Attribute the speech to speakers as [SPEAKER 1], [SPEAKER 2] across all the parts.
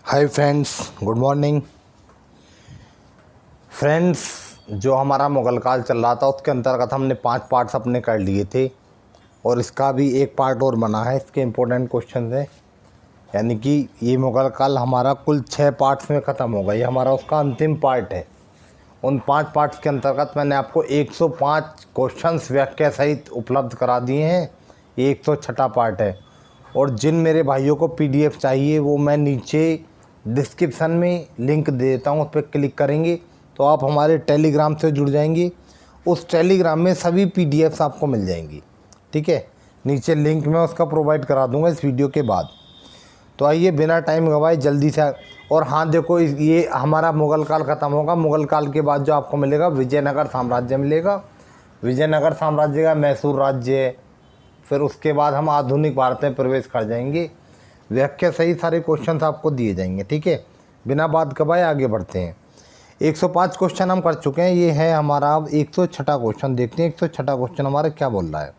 [SPEAKER 1] Hi friends, good morning friends. जो हमारा मुगल काल चल रहा था उसके अंतर्गत हमने 5 पार्ट्स अपने कर लिए थे और इसका भी एक पार्ट और बना है। इसके इम्पोर्टेंट क्वेश्चन है, यानी कि ये मुगल काल हमारा कुल 6 पार्ट्स में ख़त्म होगा। ये हमारा उसका अंतिम पार्ट है। उन 5 पार्ट्स के अंतर्गत मैंने आपको 105 क्वेश्चंस व्याख्या सहित उपलब्ध करा दिए हैं। ये 106वां पार्ट है। और जिन मेरे भाइयों को पीडीएफ चाहिए वो मैं नीचे डिस्क्रिप्शन में लिंक दे देता हूँ, उस पर क्लिक करेंगे तो आप हमारे टेलीग्राम से जुड़ जाएंगे। उस टेलीग्राम में सभी पीडीएफ्स आपको मिल जाएंगी, ठीक है। नीचे लिंक मैं उसका प्रोवाइड करा दूंगा इस वीडियो के बाद। तो आइए बिना टाइम गवाए जल्दी से। और हाँ देखो, ये हमारा मुगल काल ख़त्म होगा। मुगल काल के बाद जो आपको मिलेगा विजयनगर साम्राज्य मिलेगा। विजयनगर साम्राज्य का मैसूर राज्य, फिर उसके बाद हम आधुनिक भारत में प्रवेश कर जाएंगे। व्याख्या सही सारे क्वेश्चंस आपको दिए जाएंगे, ठीक है। बिना बात गवाए आगे बढ़ते हैं। 105 क्वेश्चन हम कर चुके हैं। ये है हमारा अब 106वां क्वेश्चन। देखते हैं 106वां क्वेश्चन हमारा क्या बोल रहा है।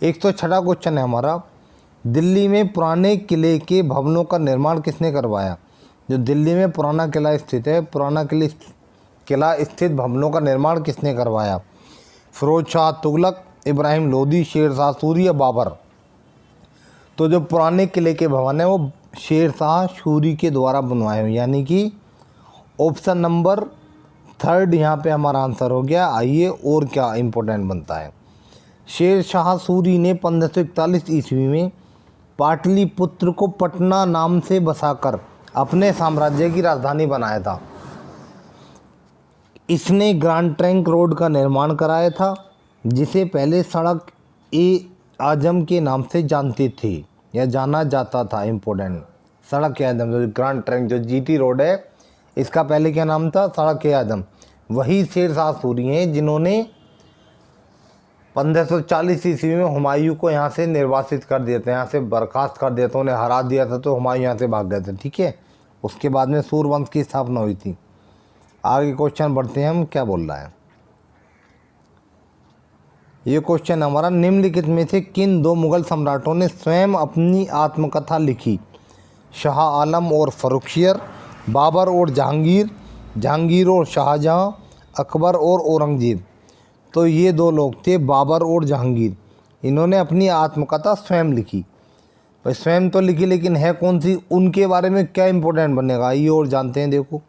[SPEAKER 1] 106वां क्वेश्चन है हमारा, दिल्ली में पुराने किले के भवनों का निर्माण किसने करवाया। जो दिल्ली में पुराना किला स्थित है, पुराना किला स्थित भवनों का निर्माण किसने करवाया। फिरोज शाह तुगलक, इब्राहिम लोदी, शेर शाह सूरी या बाबर। तो जो पुराने किले के भवन है वो शेर शाह सूरी के द्वारा बनवाए हुए, यानी कि ऑप्शन नंबर 3 यहाँ पे हमारा आंसर हो गया। आइए और क्या इम्पोर्टेंट बनता है। शेर शाह सूरी ने 1541 ईस्वी में पाटलिपुत्र को पटना नाम से बसाकर अपने साम्राज्य की राजधानी बनाया था। इसने ग्रैंड ट्रंक रोड का निर्माण कराया था, जिसे पहले सड़क ए आजम के नाम से जानते थे या जाना जाता था। इम्पोर्टेंट, सड़क ए आजम, जो ग्रैंड ट्रंक जो जीटी रोड है, इसका पहले क्या नाम था, सड़क ए आजम। वही शेर शाह सूरी हैं जिन्होंने 1540 ईस्वी में हुमायूं को यहाँ से निर्वासित कर दिया था, यहाँ से बर्खास्त कर दिया था, उन्हें हरा दिया था, तो हुमायूं यहाँ से भाग गए थे, ठीक है। उसके बाद में सूर्यवंश की स्थापना हुई थी। आगे क्वेश्चन बढ़ते हैं हम, क्या बोल रहा है ये क्वेश्चन हमारा, निम्नलिखित में से किन 2 मुगल सम्राटों ने स्वयं अपनी आत्मकथा लिखी। शाह आलम और फर्रुखियर, बाबर और जहांगीर, जहांगीर और शाहजहां, अकबर और औरंगजेब। तो ये 2 लोग थे, बाबर और जहांगीर। इन्होंने अपनी आत्मकथा स्वयं लिखी। भाई स्वयं तो लिखी, लेकिन है कौन सी, उनके बारे में क्या इंपॉर्टेंट बनेगा ये और जानते हैं। देखो,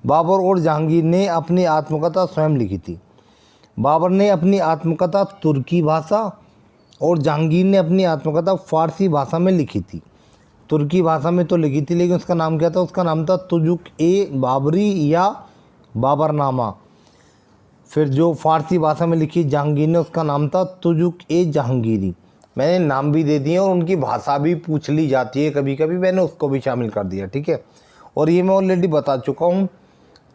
[SPEAKER 1] बाबर और जहांगीर ने अपनी आत्मकथा स्वयं लिखी थी। बाबर ने अपनी आत्मकथा तुर्की भाषा और जहांगीर ने अपनी आत्मकथा फारसी भाषा में लिखी थी। तुर्की भाषा में तो लिखी थी, लेकिन उसका नाम क्या था, उसका नाम था तुजुक ए बाबरी या बाबरनामा। फिर जो फारसी भाषा में लिखी जहांगीर ने, उसका नाम था तुजुक ए जहांगीरी। मैंने नाम भी दे दिए और उनकी भाषा भी पूछ ली जाती है कभी कभी, मैंने उसको भी शामिल कर दिया, ठीक है। और ये मैं ऑलरेडी बता चुका हूँ।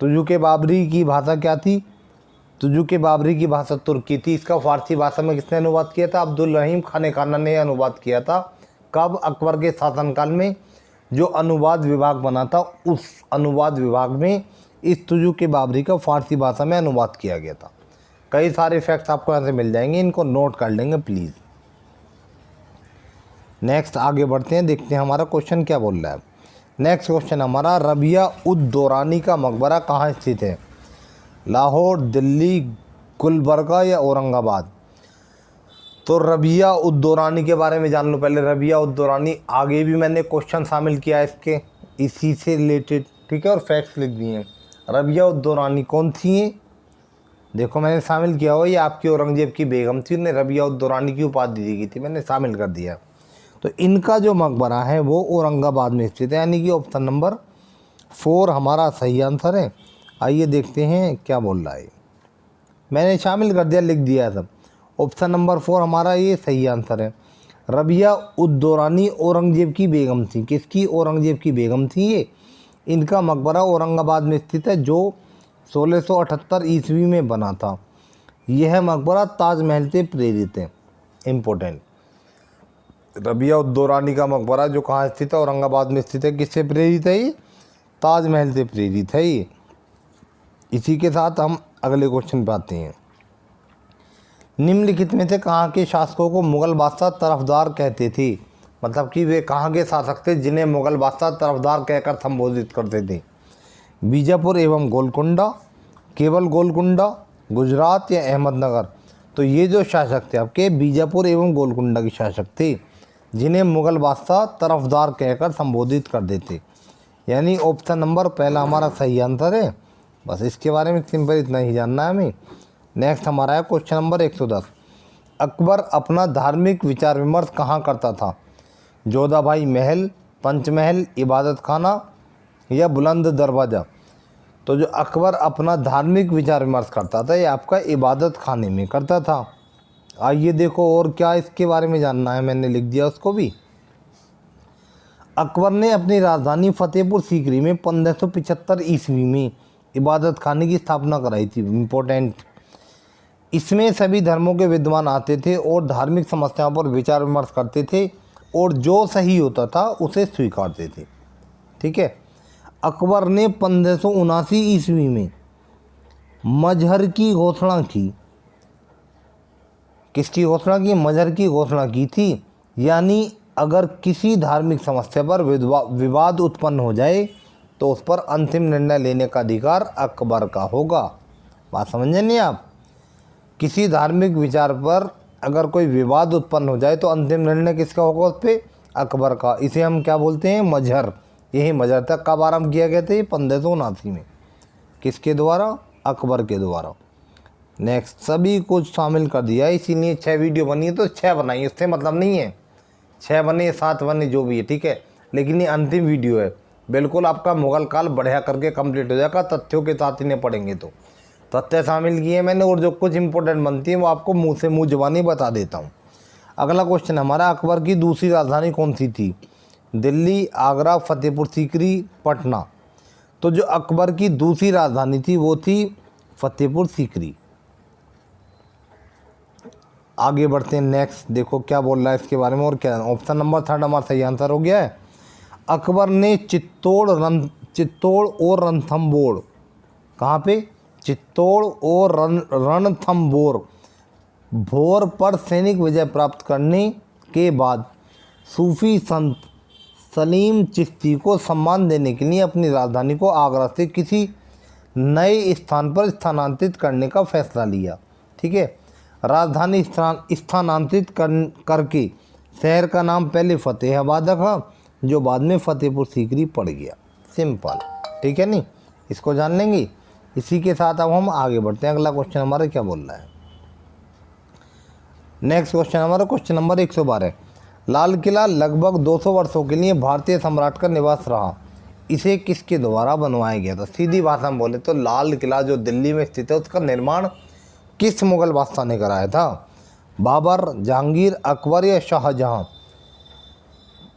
[SPEAKER 1] तुजुक ए बाबरी की भाषा क्या थी, तुजुक ए बाबरी की भाषा तुर्की थी। इसका फारसी भाषा में किसने अनुवाद किया था, अब्दुल रहीम खान खाना ने अनुवाद किया था। कब, अकबर के शासनकाल में जो अनुवाद विभाग बना था, उस अनुवाद विभाग में इस तुजुक ए बाबरी का फारसी भाषा में अनुवाद किया गया था। कई सारे फैक्ट्स आपको यहाँ से मिल जाएंगे, इनको नोट कर लेंगे प्लीज़। नेक्स्ट आगे बढ़ते हैं, देखते हैं हमारा क्वेश्चन क्या बोल रहा है। नेक्स्ट क्वेश्चन हमारा, रबिया उद दौरानी का मकबरा कहाँ स्थित है। लाहौर, दिल्ली, गुलबर्गा या औरंगाबाद। तो रबिया उद दौरानी के बारे में जान लो पहले। रबिया उद दौरानी, आगे भी मैंने क्वेश्चन शामिल किया है इसके, इसी से रिलेटेड, ठीक है, और फैक्ट्स लिख दिए हैं। रबिया उद दौरानी कौन थी है, देखो मैंने शामिल किया हुआ, ये आपकी औरंगजेब की बेगम थी, उन्हें रबिया उद दौरानी की उपाधि दी गई थी, मैंने शामिल कर दिया। तो इनका जो मकबरा है वो औरंगाबाद में स्थित है, यानी कि ऑप्शन नंबर 4 हमारा सही आंसर है। आइए देखते हैं क्या बोल रहा है। मैंने शामिल कर दिया, लिख दिया सब। ऑप्शन नंबर 4 हमारा ये सही आंसर है। रबिया उद दौरानी औरंगजेब की बेगम थी। किसकी, औरंगजेब की बेगम थी ये। इनका मकबरा औरंगाबाद में स्थित है, जो 1678 ईस्वी में बना था। यह मकबरा ताजमहल से प्रेरित है। इम्पोर्टेंट, रबिया उद दौरानी का मकबरा जो कहाँ स्थित है, औरंगाबाद में स्थित है। किससे प्रेरित है ये, ताजमहल से प्रेरित है ये। इसी के साथ हम अगले क्वेश्चन पे आते हैं। निम्नलिखित में से कहाँ के शासकों को मुगल बादशाह तरफदार कहते थे। मतलब कि वे कहाँ के शासक थे जिन्हें मुगल बादशाह तरफदार कहकर संबोधित करते थे? बीजापुर एवं गोलकुंडा, केवल गोलकुंडा, गुजरात या अहमदनगर? तो ये जो शासक थे आपके बीजापुर एवं गोलकुंडा के शासक थे जिन्हें मुगल बादशाह तरफदार कहकर संबोधित कर देते, यानी ऑप्शन नंबर पहला हमारा सही आंसर है। बस इसके बारे में सिंपल इतना ही जानना है हमें। नेक्स्ट हमारा है क्वेश्चन नंबर 110। अकबर अपना धार्मिक विचार विमर्श कहाँ करता था? जोधाबाई महल, पंचमहल, इबादत खाना या बुलंद दरवाज़ा? तो जो अकबर अपना धार्मिक विचार विमर्श करता था ये आपका इबादत खाने में करता था। आइए देखो और क्या इसके बारे में जानना है, मैंने लिख दिया उसको भी। अकबर ने अपनी राजधानी फतेहपुर सीकरी में 1575 ईस्वी में इबादत खाने की स्थापना कराई थी। इम्पोर्टेंट, इसमें सभी धर्मों के विद्वान आते थे और धार्मिक समस्याओं पर विचार विमर्श करते थे और जो सही होता था उसे स्वीकारते थे। ठीक है। अकबर ने 1579 ईस्वी में मजहर की घोषणा की। किसकी घोषणा की? मजहर की घोषणा की थी। यानी अगर किसी धार्मिक समस्या पर विवाद उत्पन्न हो जाए तो उस पर अंतिम निर्णय लेने का अधिकार अकबर का होगा। बात समझे नहीं आप? किसी धार्मिक विचार पर अगर कोई विवाद उत्पन्न हो जाए तो अंतिम निर्णय किसका होगा उस पर? अकबर का। इसे हम क्या बोलते हैं? मजहर। यही मजहर तक कब आरम्भ किया गया था? 1579 में। किसके द्वारा? अकबर के द्वारा। नेक्स्ट, सभी कुछ शामिल कर दिया, इसीलिए 6 वीडियो बनी है तो 6 बनाई, उससे मतलब नहीं है 6 बने 7 बने जो भी है, ठीक है। लेकिन ये अंतिम वीडियो है, बिल्कुल आपका मुगल काल बढ़िया करके कंप्लीट हो जाएगा तथ्यों के साथ इन्हें पढ़ेंगे तो। तथ्य शामिल किए मैंने और जो कुछ इंपॉर्टेंट बनती है वो आपको मुँह से मुँह जुबानी बता देता हूँ। अगला क्वेश्चन हमारा, अकबर की दूसरी राजधानी कौन सी थी? दिल्ली, आगरा, फतेहपुर सीकरी, पटना? तो जो अकबर की दूसरी राजधानी थी वो थी फतेहपुर सीकरी। आगे बढ़ते हैं। नेक्स्ट देखो क्या बोल रहा है इसके बारे में और क्या। ऑप्शन नंबर 3 हमारा सही आंसर हो गया है। अकबर ने चित्तौड़ और रणथंबोर, कहाँ पे? चित्तौड़ और रणथंबोर भोर पर सैनिक विजय प्राप्त करने के बाद सूफी संत सलीम चिश्ती को सम्मान देने के लिए अपनी राजधानी को आगरा से किसी नए स्थान पर स्थानांतरित करने का फैसला लिया। ठीक है। राजधानी स्थानांतरित करके शहर का नाम पहले फतेहाबाद रखा जो बाद में फतेहपुर सीकरी पड़ गया। सिंपल, ठीक है नहीं? इसको जान लेंगे। इसी के साथ अब हम आगे बढ़ते हैं। अगला क्वेश्चन हमारा क्या बोल रहा है? नेक्स्ट क्वेश्चन हमारा क्वेश्चन नंबर 112। लाल किला लगभग 200 वर्षों के लिए भारतीय सम्राट का निवास रहा, इसे किसके द्वारा बनवाया गया था? सीधी भाषा में बोले तो लाल किला जो दिल्ली में स्थित है उसका निर्माण किस मुगल बादशाह ने कराया था? बाबर, जहांगीर, अकबर या शाहजहां?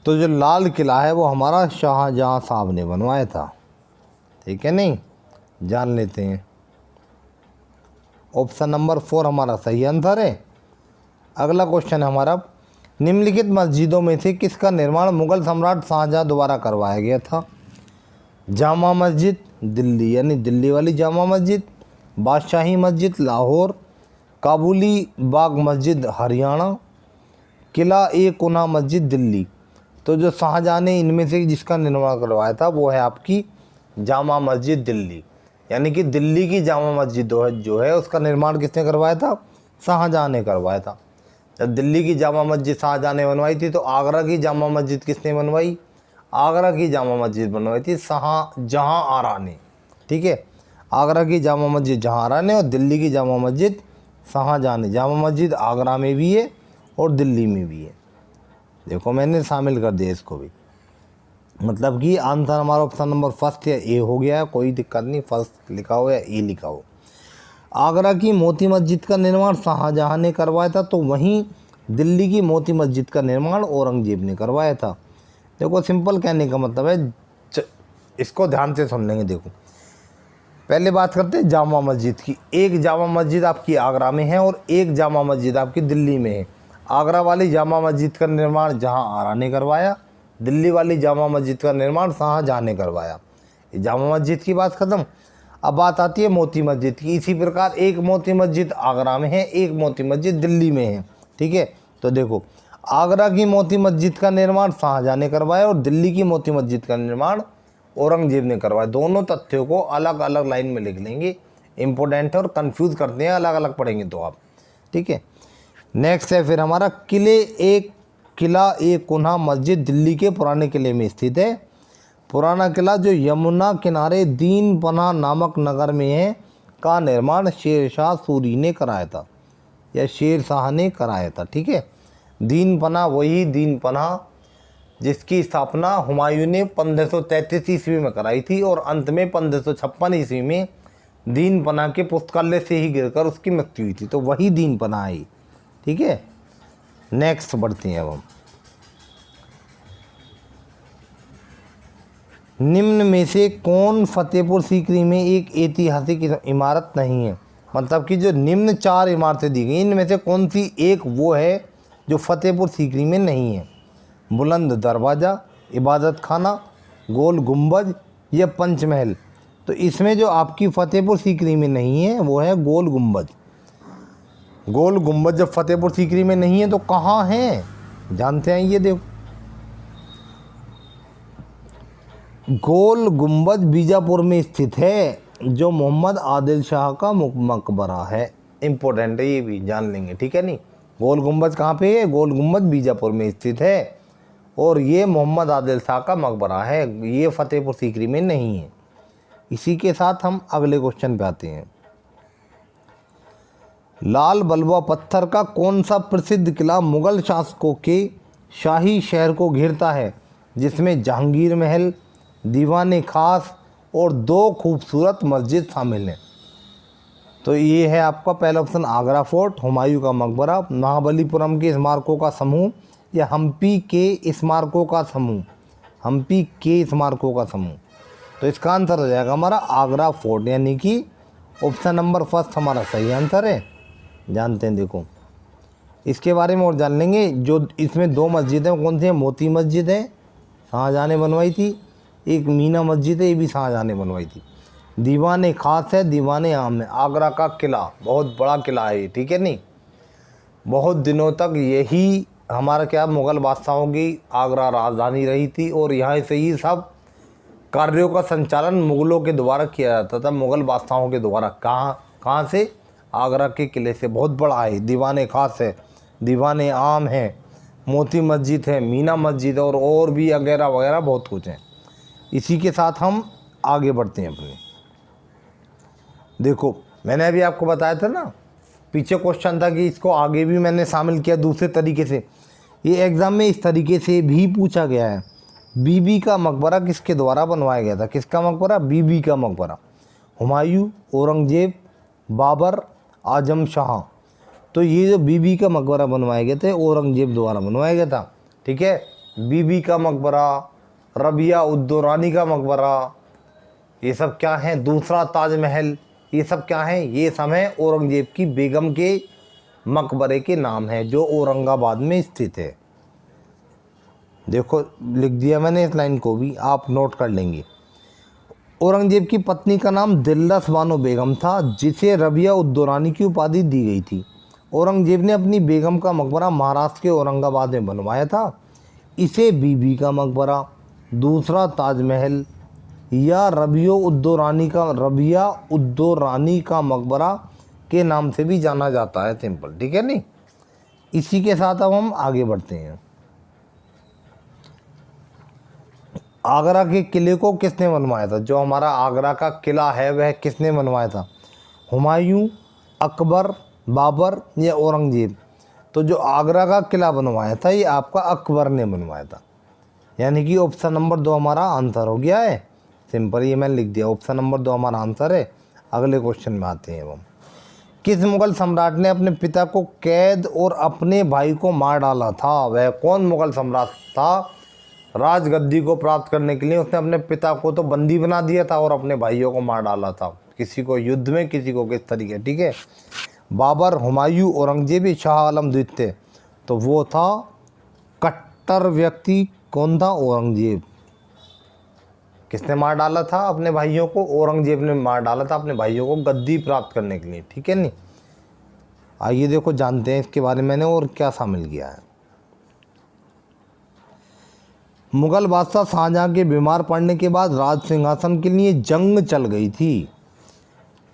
[SPEAKER 1] तो जो लाल किला है वो हमारा शाहजहां साहब ने बनवाया था। ठीक है नहीं? जान लेते हैं। ऑप्शन नंबर 4 हमारा सही आंसर है। अगला क्वेश्चन हमारा, निम्नलिखित मस्जिदों में से किसका निर्माण मुगल सम्राट शाहजहां द्वारा करवाया गया था? जामा मस्जिद दिल्ली यानी दिल्ली वाली जामा मस्जिद, बादशाही मस्जिद लाहौर, काबुली बाग मस्जिद हरियाणा, किला ए कुना मस्जिद दिल्ली? तो जो शाहजहां ने इनमें से जिसका निर्माण करवाया था वो है आपकी जामा मस्जिद दिल्ली, यानी कि दिल्ली की जामा मस्जिद जो है उसका निर्माण किसने करवाया था? शाहजहां ने करवाया था। जब दिल्ली की जामा मस्जिद शाहजहां ने बनवाई थी तो आगरा की जामा मस्जिद किसने बनवाई? आगरा की जामा मस्जिद बनवाई थी शाहजहां आरा ने। ठीक है। आगरा की जामा मस्जिद जहां आरा ने और दिल्ली की जामा मस्जिद शाहजहां ने। जामा मस्जिद आगरा में भी है और दिल्ली में भी है। देखो मैंने शामिल कर दिया इसको भी, मतलब कि आंसर हमारा ऑप्शन नंबर फर्स्ट या ए हो गया है, कोई दिक्कत नहीं, फर्स्ट लिखा हो या ए लिखा हो। आगरा की मोती मस्जिद का निर्माण शाहजहां ने करवाया था, तो वहीं दिल्ली की मोती मस्जिद का निर्माण औरंगजेब ने करवाया था। देखो सिंपल कहने का मतलब है, इसको ध्यान से सुन लेंगे। देखो पहले बात करते हैं जामा मस्जिद की। एक जामा मस्जिद आपकी आगरा में है और एक जामा मस्जिद आपकी दिल्ली में है। आगरा वाली जामा मस्जिद का निर्माण जहां आरा ने करवाया, दिल्ली वाली जामा मस्जिद का निर्माण शाहजहां ने करवाया। जामा मस्जिद की बात खत्म। अब बात आती है मोती मस्जिद की। इसी प्रकार एक मोती मस्जिद आगरा में है, एक मोती मस्जिद दिल्ली में है। ठीक है। तो देखो आगरा की मोती मस्जिद का निर्माण शाहजहां ने करवाया और दिल्ली की मोती मस्जिद का निर्माण औरंगजेब ने करवाया। दोनों तथ्यों को अलग अलग लाइन में लिख लेंगे, इंपॉर्टेंट है और कंफ्यूज करते हैं अलग अलग पढ़ेंगे तो आप, ठीक है। नेक्स्ट है फिर हमारा किला एक कुन्हा मस्जिद दिल्ली के पुराने किले में स्थित है। पुराना किला जो यमुना किनारे दीन पनाह नामक नगर में है का निर्माण शेर शाह सूरी ने कराया था या शेर शाह ने कराया था, ठीक है। दीन पनाह वही दीन पनाह जिसकी स्थापना हुमायूं ने 1533 ईस्वी में कराई थी और अंत में 1556 ईस्वी में दीन पनाह के पुस्तकालय से ही गिरकर उसकी मृत्यु हुई थी, तो वही दीन पनाह है, ठीक है। नेक्स्ट बढ़ते हैं अब हम। निम्न में से कौन फतेहपुर सीकरी में एक ऐतिहासिक इमारत नहीं है? मतलब कि जो निम्न 4 इमारतें दी गई इनमें से कौन सी एक वो है जो फतेहपुर सीकरी में नहीं है? बुलंद दरवाज़ा, इबादत खाना, गोल गुंबज या पंचमहल। तो इसमें जो आपकी फतेहपुर सीकरी में नहीं है वो है गोल गुंबज। गोल गुंबज जब फतेहपुर सीकरी में नहीं है तो कहाँ है जानते हैं? ये देखो, गोल गुंबज बीजापुर में स्थित है जो मोहम्मद आदिल शाह का मकबरा है। इम्पोर्टेंट है, ये भी जान लेंगे, ठीक है। नहीं, गोल गुंबज कहाँ पे है? गोल गुंबज बीजापुर में स्थित है और ये मोहम्मद आदिल शाह का मकबरा है, ये फतेहपुर सीकरी में नहीं है। इसी के साथ हम अगले क्वेश्चन पे आते हैं। लाल बलुआ पत्थर का कौन सा प्रसिद्ध किला मुगल शासकों के शाही शहर को घेरता है जिसमें जहांगीर महल, दीवाने खास और 2 खूबसूरत मस्जिद शामिल हैं? तो ये है आपका पहला ऑप्शन आगरा फोर्ट, हुमायूं का मकबरा, महाबलीपुरम के स्मारकों का समूह या हम्पी के स्मारकों का समूह। हम्पी के स्मारकों का समूह। तो इसका आंसर हो जाएगा हमारा आगरा फोर्ट, यानी कि ऑप्शन नंबर फर्स्ट हमारा सही आंसर है। जानते हैं, देखो इसके बारे में और जान लेंगे। जो इसमें 2 मस्जिद हैं कौन सी है? मोती मस्जिद है, शाहजहां ने बनवाई थी। एक मीना मस्जिद है, ये भी शाहजहां ने बनवाई थी। दीवाने खास है, दीवाने आम है। आगरा का किला बहुत बड़ा किला है, ठीक है। नहीं, बहुत दिनों तक यही हमारा क्या मुग़ल बादशाहों की आगरा राजधानी रही थी और यहाँ से ही सब कार्यों का संचालन मुग़लों के द्वारा किया जाता था, मुग़ल बादशाहों के द्वारा। कहाँ से? आगरा के किले से। बहुत बड़ा है, दीवाने खास है, दीवाने आम है, मोती मस्जिद है, मीना मस्जिद और भी वगैरह वगैरह बहुत कुछ है। इसी के साथ हम आगे बढ़ते हैं अपने। देखो मैंने अभी आपको बताया था ना, पीछे क्वेश्चन था कि इसको आगे भी मैंने शामिल किया दूसरे तरीके से। ये एग्ज़ाम में इस तरीके से भी पूछा गया है। बीबी का मकबरा किसके द्वारा बनवाया गया था? किसका मकबरा? बीबी का मकबरा। हुमायूं, औरंगजेब, बाबर, आजम शाह। तो ये जो बीबी का मकबरा बनवाया गया था औरंगजेब द्वारा बनवाया गया था, ठीक है। बीबी का मकबरा, रबिया उद्दौरानी का मकबरा, ये सब क्या है? दूसरा ताजमहल, ये सब क्या है? ये सब है औरंगजेब की बेगम के मकबरे के नाम है जो औरंगाबाद में स्थित है। देखो लिख दिया मैंने इस लाइन को भी, आप नोट कर लेंगे। औरंगजेब की पत्नी का नाम दिलरस बानो बेगम था जिसे रबिया उद्दौरानी की उपाधि दी गई थी। औरंगजेब ने अपनी बेगम का मकबरा महाराष्ट्र के औरंगाबाद में बनवाया था। इसे बीबी का मकबरा, दूसरा ताजमहल या रबिया उद्दौरानी का मकबरा के नाम से भी जाना जाता है। सिंपल, ठीक है। नहीं, इसी के साथ अब हम आगे बढ़ते हैं। आगरा के किले को किसने बनवाया था? जो हमारा आगरा का किला है वह किसने बनवाया था? हुमायूं, अकबर, बाबर या औरंगजेब? तो जो आगरा का किला बनवाया था ये आपका अकबर ने बनवाया था, यानी कि ऑप्शन नंबर 2 हमारा आंसर हो गया है। सिंपल, ये मैंने लिख दिया, ऑप्शन नंबर 2 हमारा आंसर है। अगले क्वेश्चन में आते हैं हम। किस मुगल सम्राट ने अपने पिता को कैद और अपने भाई को मार डाला था? वह कौन मुगल सम्राट था? राजगद्दी को प्राप्त करने के लिए उसने अपने पिता को तो बंदी बना दिया था और अपने भाइयों को मार डाला था, किसी को युद्ध में, किसी को किस तरीके, ठीक है। बाबर, हुमायूं, औरंगजेब, शाह आलम द्वितीय? तो वो था कट्टर व्यक्ति, कौन था? औरंगजेब। किसने मार डाला था अपने भाइयों को? औरंगजेब ने मार डाला था अपने भाइयों को गद्दी प्राप्त करने के लिए, ठीक है। नहीं, आइए देखो जानते हैं इसके बारे में मैंने और क्या शामिल किया है। मुग़ल बादशाह शाहजहाँ के बीमार पड़ने के बाद राज सिंहासन के लिए जंग चल गई थी।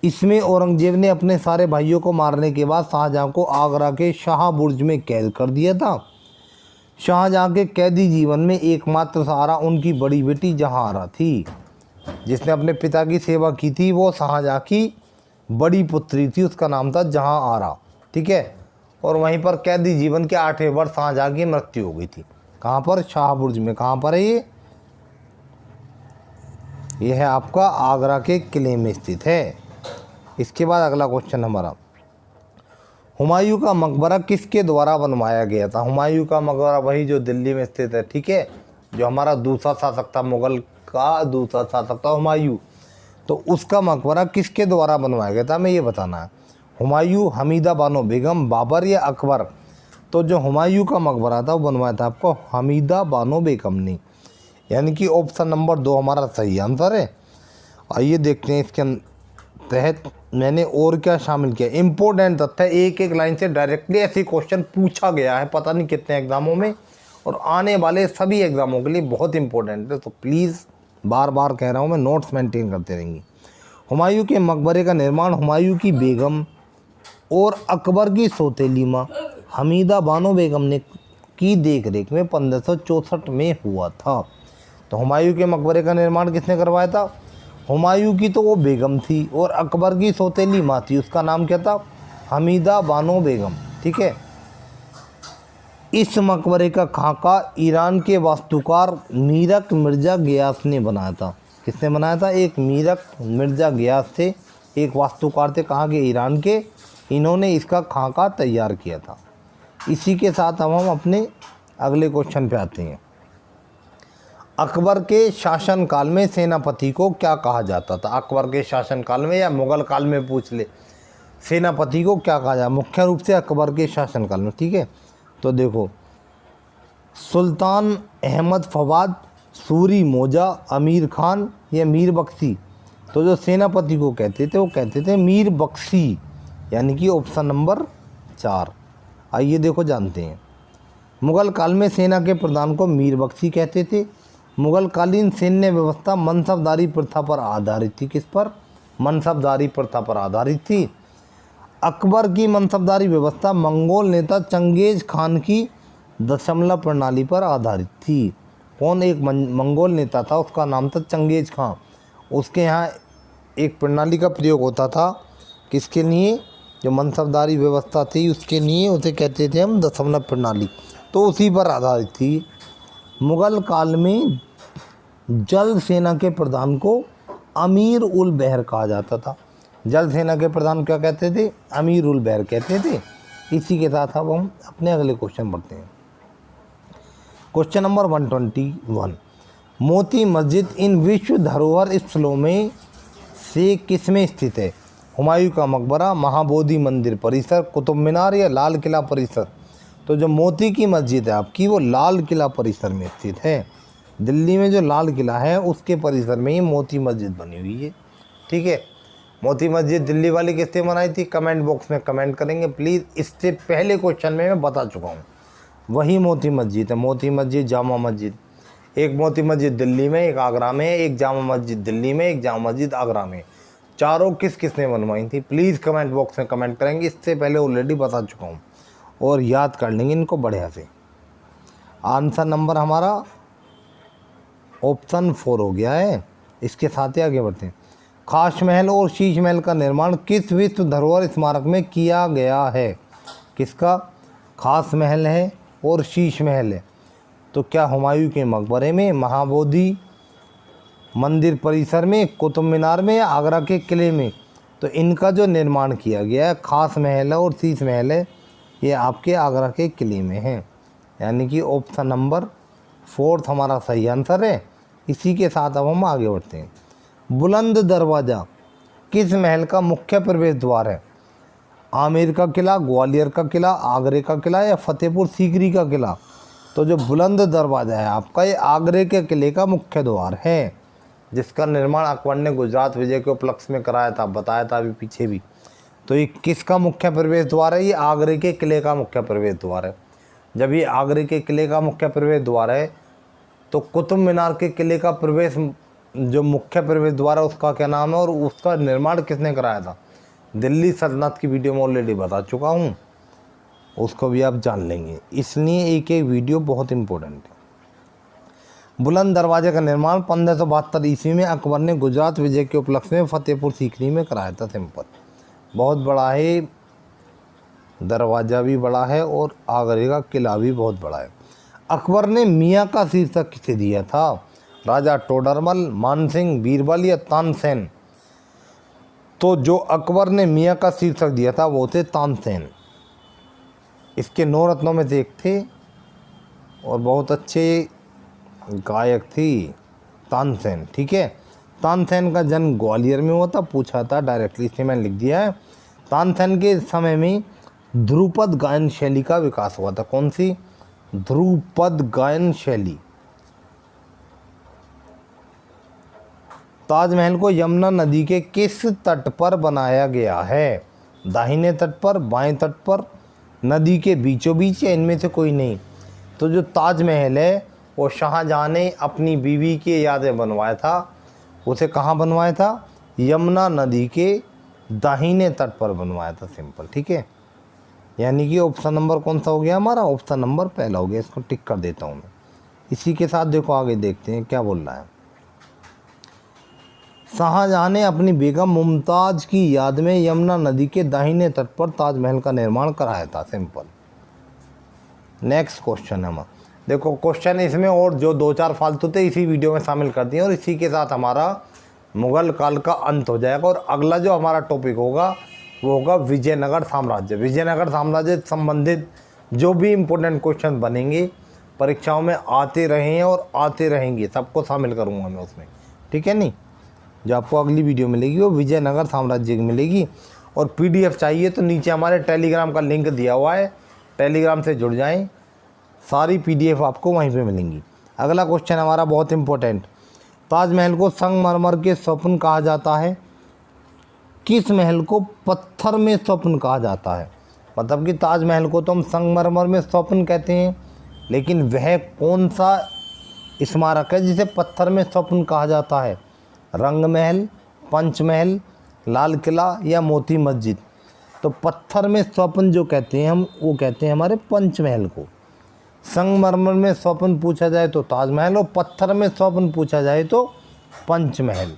[SPEAKER 1] इसमें औरंगजेब ने अपने सारे भाइयों को मारने के बाद शाहजहाँ को आगरा के शाह बुर्ज में कैद कर दिया था। शाहजहाँ के कैदी जीवन में एकमात्र सहारा उनकी बड़ी बेटी जहाँआरा थी। जिसने अपने पिता की सेवा की थी वो शाहजहाँ की बड़ी पुत्री थी, उसका नाम था जहाँआरा। ठीक है, और वहीं पर कैदी जीवन के 8वें वर्ष शाहजहाँ की मृत्यु हो गई थी। कहाँ पर? शाह बुर्ज में। कहाँ पर है ये है आपका आगरा के किले में स्थित है। इसके बाद अगला क्वेश्चन हमारा, हुमायूं का मकबरा किसके द्वारा बनवाया गया था? हुमायूं का मकबरा वही जो दिल्ली में स्थित है। ठीक है, जो हमारा दूसरा शासक था, मुगल का दूसरा शासक था हुमायूं, तो उसका मकबरा किसके द्वारा बनवाया गया था, हमें ये बताना है। हुमायूं, हमीदा बानो बेगम, बाबर या अकबर? तो जो हुमायूं का मकबरा था वो बनवाया था आपको हमीदा बानो बेगम ने, यानी कि ऑप्शन नंबर 2 हमारा सही आंसर है। आइए देखते हैं इसके तहत मैंने और क्या शामिल किया। इम्पोर्टेंट तथ्य, एक एक लाइन से डायरेक्टली ऐसे क्वेश्चन पूछा गया है पता नहीं कितने एग्जामों में, और आने वाले सभी एग्जामों के लिए बहुत इंपॉर्टेंट है, तो प्लीज़ बार बार कह रहा हूँ मैं, नोट्स मेंटेन करते रहेंगे। हुमायूं के मकबरे का निर्माण हुमायूं की बेगम और अकबर की सौतेली माँ हमीदा बानो बेगम ने की देख रेख में 1564 में हुआ था। तो हुमायूं के मकबरे का निर्माण किसने करवाया था? हुमायूं की तो वो बेगम थी, और अकबर की सौतेली माँ थी, उसका नाम क्या था? हमीदा बानो बेगम। ठीक है, इस मकबरे का खाका ईरान के वास्तुकार मीरक मिर्ज़ा गियास ने बनाया था। किसने बनाया था? एक मीरक मिर्ज़ा गियास थे, एक वास्तुकार थे, कहाँ के? ईरान के। इन्होंने इसका खाका तैयार किया था। इसी के साथ अब हम अपने अगले क्वेश्चन पे आते हैं। अकबर के शासनकाल में सेनापति को क्या कहा जाता था? अकबर के शासनकाल में या मुग़ल काल में पूछ ले, सेनापति को क्या कहा जाए? मुख्य रूप से अकबर के शासनकाल में। ठीक है, तो देखो, सुल्तान अहमद फवाद, सूरी मौजा, अमीर खान या मीर बख्शी? तो जो सेनापति को कहते थे वो कहते थे मीर बख्शी, यानी कि ऑप्शन नंबर 4। आइए देखो जानते हैं। मुग़ल काल में सेना के प्रधान को मीर बख्शी कहते थे। मुग़ल कालीन सैन्य व्यवस्था मनसबदारी प्रथा पर आधारित थी। किस पर? मनसबदारी प्रथा पर आधारित थी। अकबर की मनसबदारी व्यवस्था मंगोल नेता चंगेज खान की दशमलव प्रणाली पर आधारित थी। कौन? एक मंगोल नेता था, उसका नाम था चंगेज खान। उसके यहाँ एक प्रणाली का प्रयोग होता था, किसके लिए? जो मनसबदारी व्यवस्था थी उसके लिए, उसे कहते थे हम दशमलव प्रणाली, तो उसी पर आधारित थी। मुग़ल काल में जल सेना के प्रधान को अमीर उल बहर कहा जाता था। जल सेना के प्रधान क्या कहते थे? अमीर उल बहर कहते थे। इसी के साथ अब हम अपने अगले क्वेश्चन पढ़ते हैं। क्वेश्चन नंबर 121, मोती मस्जिद इन विश्व धरोहर स्थलों में से किस में स्थित है? हुमायूं का मकबरा, महाबोधि मंदिर परिसर, कुतुब मीनार या लाल किला परिसर? तो जो मोती की मस्जिद है आपकी वो लाल किला परिसर में स्थित है। दिल्ली में जो लाल किला है उसके परिसर में ही मोती मस्जिद बनी हुई है। ठीक है, मोती मस्जिद दिल्ली वाली किसने बनाई थी? कमेंट बॉक्स में कमेंट करेंगे प्लीज़। इससे पहले क्वेश्चन में मैं बता चुका हूँ, वही मोती मस्जिद है। मोती मस्जिद, जामा मस्जिद, एक मोती मस्जिद दिल्ली में, एक आगरा में, एक जामा मस्जिद दिल्ली में, एक जामा मस्जिद आगरा में। चारों किसने बनवाई थी? प्लीज़ कमेंट बॉक्स में कमेंट करेंगे। इससे पहले ऑलरेडी बता चुका हूँ, और याद कर लेंगे इनको बढ़िया से। आंसर नंबर हमारा ऑप्शन 4 हो गया है। इसके साथ ही आगे बढ़ते हैं। खास महल और शीश महल का निर्माण किस विश्व धरोहर स्मारक में किया गया है? किसका? खास महल है और शीश महल है, तो क्या हुमायूं के मकबरे में, महाबोधि मंदिर परिसर में, कुतुब मीनार में या आगरा के किले में? तो इनका जो निर्माण किया गया है, खास महल है और शीश महल है, ये आपके आगरा के किले में है, यानी कि ऑप्शन नंबर 4 हमारा सही आंसर है। इसी के साथ अब हम आगे बढ़ते हैं। बुलंद दरवाज़ा किस महल का मुख्य प्रवेश द्वार है? आमेर का किला, ग्वालियर का किला, आगरे का किला या फतेहपुर सीकरी का किला? तो जो बुलंद दरवाज़ा है आपका, ये आगरे के किले का मुख्य द्वार है, जिसका निर्माण अकबर ने गुजरात विजय के उपलक्ष्य में कराया था, बताया था अभी पीछे भी। तो ये किसका मुख्य प्रवेश द्वार है? ये आगरे के किले का मुख्य प्रवेश द्वार है। जब ये आगरे के किले का मुख्य प्रवेश द्वार है तो कुतुब मीनार के किले का प्रवेश, जो मुख्य प्रवेश द्वार है उसका क्या नाम है और उसका निर्माण किसने कराया था? दिल्ली सल्तनत की वीडियो में ऑलरेडी बता चुका हूँ, उसको भी आप जान लेंगे, इसलिए एक एक वीडियो बहुत इम्पोर्टेंट है। बुलंद दरवाजे का निर्माण 1572 ईस्वी में अकबर ने गुजरात विजय के उपलक्ष्य में फतेहपुर सीकरी में कराया था। सिंपल, बहुत बड़ा है, दरवाज़ा भी बड़ा है और आगरे का किला भी बहुत बड़ा है। अकबर ने मियाँ का शीर्षक किसे दिया था? राजा टोडरमल, मानसिंह, बीरबल या तानसेन? तो जो अकबर ने मियाँ का शीर्षक दिया था वो थे तानसेन। इसके 9 रत्नों में से एक थे और बहुत अच्छे गायक थी तानसेन। ठीक है, तानसेन का जन्म ग्वालियर में हुआ था, पूछा था डायरेक्टली, इसलिए मैंने लिख दिया है। तानसेन के समय में ध्रुपद गायन शैली का विकास हुआ था। कौन सी? ध्रुपद गायन शैली। ताजमहल को यमुना नदी के किस तट पर बनाया गया है? दाहिने तट पर, बाएं तट पर, नदी के बीचों बीच या इनमें से कोई नहीं? तो जो ताजमहल है वो शाहजहाँ ने अपनी बीवी की यादें बनवाया था, उसे कहाँ बनवाया था? यमुना नदी के दाहिने तट पर बनवाया था। सिंपल, ठीक है, यानी कि ऑप्शन नंबर कौन सा हो गया हमारा? ऑप्शन नंबर पहला हो गया। इसको टिक कर देता हूँ मैं। इसी के साथ देखो आगे देखते हैं क्या बोल रहा है। शाहजहाँ ने अपनी बेगम मुमताज़ की याद में यमुना नदी के दाहिने तट पर ताजमहल का निर्माण कराया था। सिंपल। नेक्स्ट क्वेश्चन है हमारा, देखो क्वेश्चन इसमें और जो 2-4 फालतू थे इसी वीडियो में शामिल कर दिए और इसी के साथ हमारा मुग़ल काल का अंत हो जाएगा। और अगला जो हमारा टॉपिक होगा वो होगा विजयनगर साम्राज्य। विजयनगर साम्राज्य से संबंधित जो भी इम्पोर्टेंट क्वेश्चन बनेंगे परीक्षाओं में आते रहे हैं और आते रहेंगे, सबको शामिल करूँगा मैं उसमें। ठीक है नहीं, जो आपको अगली वीडियो मिलेगी वो विजयनगर साम्राज्य की मिलेगी। और PDF चाहिए तो नीचे हमारे टेलीग्राम का लिंक दिया हुआ है, टेलीग्राम से जुड़ जाएं, सारी PDF आपको वहीं पे मिलेंगी। अगला क्वेश्चन हमारा बहुत इम्पोर्टेंट, ताजमहल को संगमरमर के स्वप्न कहा जाता है, किस महल को पत्थर में स्वप्न कहा जाता है? मतलब कि ताजमहल को तो हम संगमरमर में स्वप्न कहते हैं, लेकिन वह कौन सा स्मारक है जिसे पत्थर में स्वप्न कहा जाता है? रंग महल, पंचमहल, लाल किला या मोती मस्जिद? तो पत्थर में स्वप्न जो कहते हैं हम, वो कहते हैं हमारे पंचमहल को। संगमरमर में स्वप्न पूछा जाए तो ताजमहल, और पत्थर में स्वप्न पूछा जाए तो पंचमहल,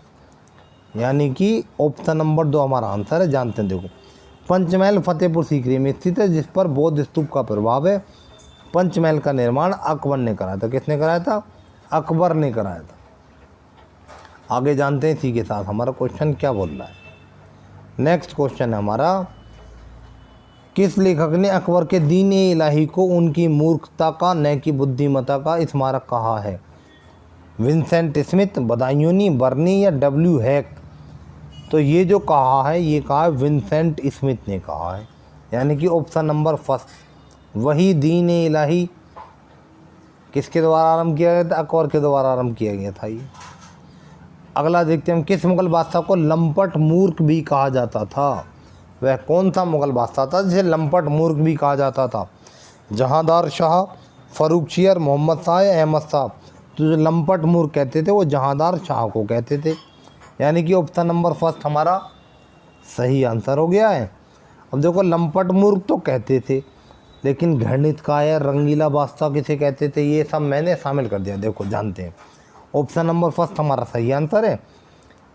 [SPEAKER 1] यानी कि ऑप्शन नंबर 2 हमारा आंसर है। जानते हैं, देखो पंचमहल फतेहपुर सीकरी में स्थित है, जिस पर बौद्ध स्तूप का प्रभाव है। पंचमहल का निर्माण अकबर ने कराया था। किसने कराया था? अकबर ने कराया था। आगे जानते हैं इसी के साथ हमारा क्वेश्चन क्या बोल रहा है। नेक्स्ट क्वेश्चन है हमारा, किस लेखक ने अकबर के दीन-ए इलाही को उनकी मूर्खता का न कि बुद्धिमत्ता का स्मारक कहा है? विंसेंट स्मिथ, बदायूनी, बर्नी या W हैक? तो ये जो कहा है ये कहा है विंसेंट स्मिथ ने कहा है, यानी कि ऑप्शन नंबर फर्स्ट। वही दीन-ए इलाही किसके द्वारा आरंभ किया गया था? अकबर के द्वारा आरंभ किया गया था ये। अगला देखते हैं हम, किस मुगल बादशाह को लंपट मूर्ख भी कहा जाता था? वह कौन सा मुगल बादशाह था जिसे लंपट मूर्ख भी कहा जाता था? जहांदार शाह, फर्रुखशियर, मोहम्मद शाह या अहमद शाह? तो जो लंपट मूर्ख कहते थे वो जहांदार शाह को कहते थे, यानी कि ऑप्शन नंबर फर्स्ट हमारा सही आंसर हो गया है। अब देखो लंपट मूर्ख तो कहते थे, लेकिन घृणित कायर, रंगीला बादशाह किसे कहते थे? ये सब मैंने शामिल कर दिया। देखो जानते हैं, ऑप्शन नंबर फर्स्ट हमारा सही आंसर है।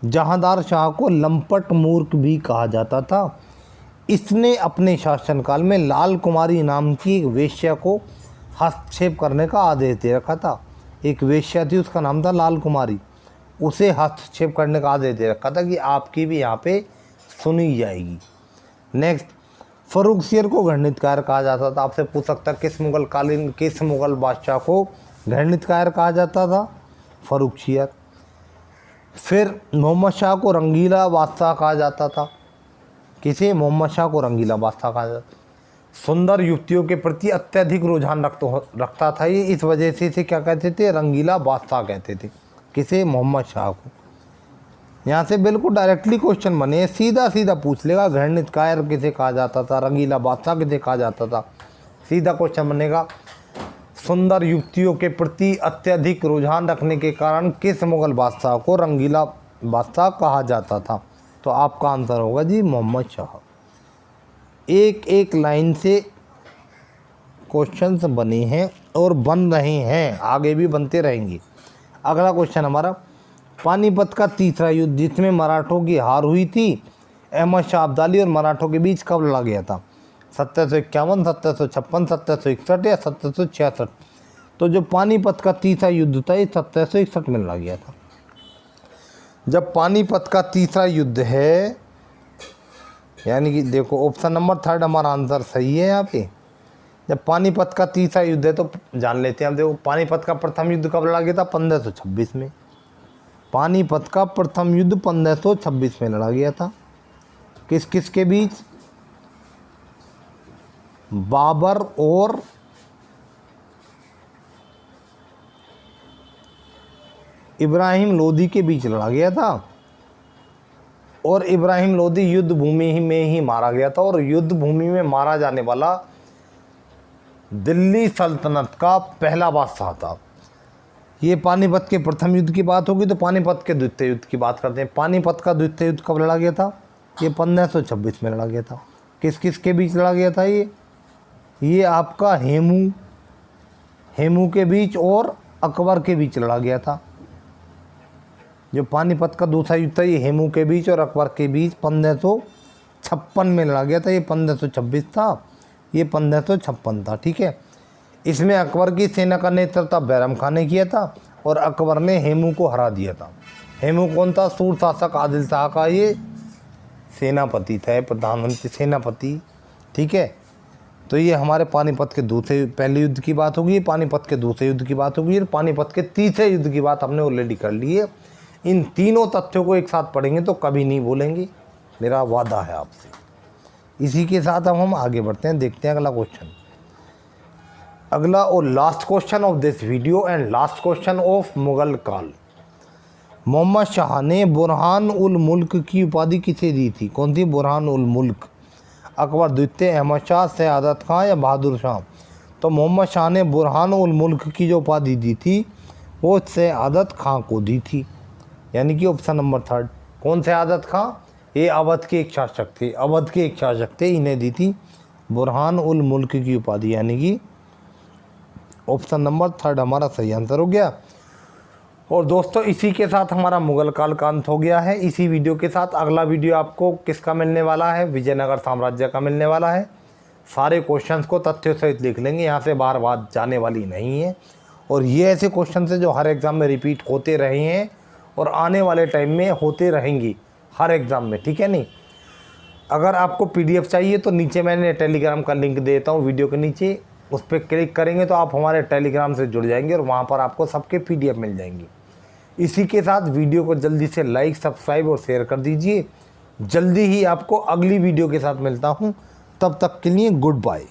[SPEAKER 1] जहांदार शाह को लंपट मूर्ख भी कहा जाता था। इसने अपने शासनकाल में लाल कुमारी नाम की एक वेश्या को हस्तक्षेप करने का आदेश दे रखा था। एक वेश्या थी, उसका नाम था लाल कुमारी, उसे हस्तक्षेप करने का आदेश दे रखा था कि आपकी भी यहाँ पे सुनी जाएगी। नेक्स्ट, फर्रुखशियर को घृणित कायर कहा जाता था। आपसे पूछ सकता किस मुगल बादशाह को घृणित कायर कहा जाता था? फर्रुखशियर। फिर मोहम्मद शाह को रंगीला बादशाह कहा जाता था। किसे? मोहम्मद शाह को रंगीला बादशाह कहा जाता। सुंदर युवतियों के प्रति अत्यधिक रुझान रखता था ये, इस वजह से इसे क्या कहते थे? रंगीला बादशाह कहते थे। किसे? मोहम्मद शाह को। यहाँ से बिल्कुल डायरेक्टली क्वेश्चन बने, सीधा सीधा पूछ लेगा घृणित कायर किसे कहा जाता था, रंगीला बादशाह किसे कहा जाता था। सीधा क्वेश्चन बनेगा, सुंदर युवतियों के प्रति अत्यधिक रुझान रखने के कारण किस मुगल बादशाह को रंगीला बादशाह कहा जाता था? तो आपका आंसर होगा जी मोहम्मद शाह। एक एक लाइन से क्वेश्चंस बने हैं और बन रहे हैं, आगे भी बनते रहेंगे। अगला क्वेश्चन हमारा, पानीपत का तीसरा युद्ध जिसमें मराठों की हार हुई थी, अहमद शाह अब्दाली और मराठों के बीच कब लड़ा गया था? 1751, 1756, 1761 या 1766? तो जो पानीपत का तीसरा युद्ध था ये 1761 में लड़ा गया था। जब पानीपत का तीसरा युद्ध है, यानी कि देखो ऑप्शन नंबर 3 हमारा आंसर सही है यहाँ पे। जब पानीपत का तीसरा युद्ध है तो जान लेते हैं। अब देखो पानीपत का प्रथम युद्ध कब लड़ा गया था? 1526 में। पानीपत का प्रथम युद्ध 1526 में लड़ा गया था। किस किस के बीच? बाबर और इब्राहिम लोदी के बीच लड़ा गया था। और इब्राहिम लोदी युद्ध भूमि में ही मारा गया था। और युद्ध भूमि में मारा जाने वाला दिल्ली सल्तनत का पहला बादशाह था। ये पानीपत के प्रथम युद्ध की बात होगी तो पानीपत के द्वितीय युद्ध की बात करते हैं। पानीपत का द्वितीय युद्ध कब लड़ा गया था? ये 1526 में लड़ा गया था। किस किस के बीच लड़ा गया था? ये आपका हेमू के बीच और अकबर के बीच लड़ा गया था। जो पानीपत का दूसरा युद्ध था ये हेमू के बीच और अकबर के बीच 1556 में लड़ा गया था। ये 1526 था, ये 1556 था। ठीक है, इसमें अकबर की सेना का नेतृत्व बैरम खान ने किया था और अकबर ने हेमू को हरा दिया था। हेमू कौन था? सूर शासक आदिल शाह का ये सेनापति था, प्रधानमंत्री सेनापति। ठीक है, तो ये हमारे पानीपत के पहले युद्ध की बात होगी, पानीपत के दूसरे युद्ध की बात होगी और पानीपत के तीसरे युद्ध की बात हमने ऑलरेडी कर ली है। इन तीनों तथ्यों को एक साथ पढ़ेंगे तो कभी नहीं भूलेंगे, मेरा वादा है आपसे। इसी के साथ अब हम आगे बढ़ते हैं, देखते हैं अगला क्वेश्चन। अगला और last question of this video and last question of Mughal काल। मोहम्मद शाह ने बुरहान उल मुल्क की उपाधि किसे दी थी? कौन सी बुरहान उल मुल्क? अकबर द्वितीय, अहमद शाह, सयादत खां या बहादुर शाह? तो मोहम्मद शाह ने बुरहान उल मुल्क की जो उपाधि दी थी वो सयादत खां को दी थी, यानी कि ऑप्शन नंबर 3। कौन सयादत खां? ये अवध के एक शासक थे, अवध के एक शासक थे, इन्हें दी थी बुरहान उल मुल्क की उपाधि, यानी कि ऑप्शन नंबर 3 हमारा सही आंसर हो गया। और दोस्तों इसी के साथ हमारा मुगल काल का अंत हो गया है। इसी वीडियो के साथ अगला वीडियो आपको किसका मिलने वाला है? विजयनगर साम्राज्य का मिलने वाला है। सारे क्वेश्चंस को तथ्यों सहित लिख लेंगे, यहाँ से बार बात जाने वाली नहीं है। और ये ऐसे क्वेश्चन है जो हर एग्ज़ाम में रिपीट होते रहे हैं और आने वाले टाइम में होते रहेंगी हर एग्ज़ाम में, ठीक है नहीं। अगर आपको PDF चाहिए तो नीचे मैंने टेलीग्राम का लिंक देता हूँ वीडियो के नीचे, उस पर क्लिक करेंगे तो आप हमारे टेलीग्राम से जुड़ जाएंगे और वहाँ पर आपको सबके PDF मिल जाएंगी। इसी के साथ वीडियो को जल्दी से लाइक, सब्सक्राइब और शेयर कर दीजिए। जल्दी ही आपको अगली वीडियो के साथ मिलता हूँ, तब तक के लिए गुड बाय।